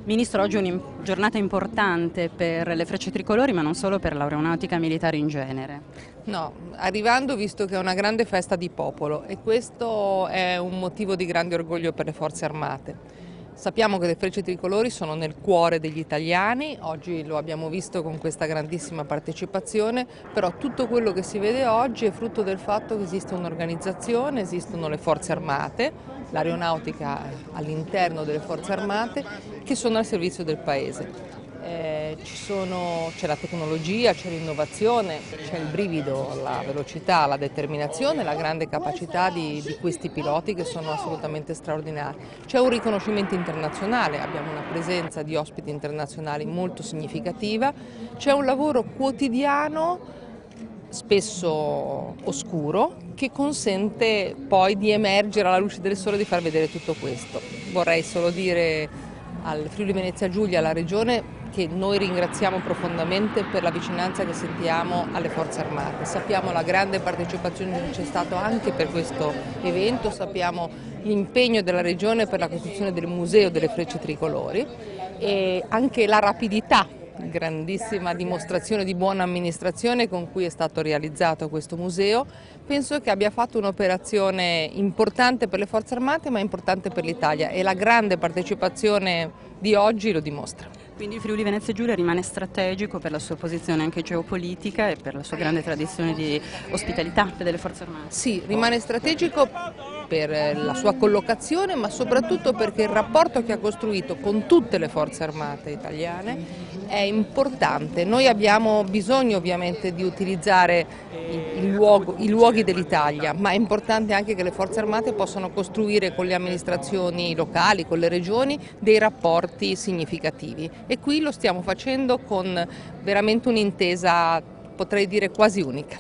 Ministro, oggi è una giornata importante per le Frecce Tricolori, ma non solo per l'Aeronautica Militare in genere. No, arrivando visto che è una grande festa di popolo e questo è un motivo di grande orgoglio per le Forze Armate. Sappiamo che le Frecce Tricolori sono nel cuore degli italiani, oggi lo abbiamo visto con questa grandissima partecipazione, però tutto quello che si vede oggi è frutto del fatto che esiste un'organizzazione, esistono le Forze Armate, l'aeronautica all'interno delle Forze Armate, che sono al servizio del Paese. C'è la tecnologia, c'è l'innovazione, c'è il brivido, la velocità, la determinazione, la grande capacità di questi piloti che sono assolutamente straordinari. C'è un riconoscimento internazionale, abbiamo una presenza di ospiti internazionali molto significativa, c'è un lavoro quotidiano spesso oscuro, che consente poi di emergere alla luce del sole e di far vedere tutto questo. Vorrei solo dire al Friuli Venezia Giulia, alla Regione, che noi ringraziamo profondamente per la vicinanza che sentiamo alle Forze Armate. Sappiamo la grande partecipazione che c'è stata anche per questo evento, sappiamo l'impegno della Regione per la costruzione del Museo delle Frecce Tricolori e anche la rapidità, grandissima dimostrazione di buona amministrazione con cui è stato realizzato questo museo. Penso che abbia fatto un'operazione importante per le Forze Armate ma importante per l'Italia e la grande partecipazione di oggi lo dimostra. Quindi il Friuli Venezia Giulia rimane strategico per la sua posizione anche geopolitica e per la sua grande tradizione di ospitalità delle Forze Armate. Sì, rimane strategico per la sua collocazione, ma soprattutto perché il rapporto che ha costruito con tutte le Forze Armate italiane è importante. Noi abbiamo bisogno ovviamente di utilizzare i luoghi dell'Italia, ma è importante anche che le Forze Armate possano costruire con le amministrazioni locali, con le regioni, dei rapporti significativi. E qui lo stiamo facendo con veramente un'intesa, potrei dire, quasi unica.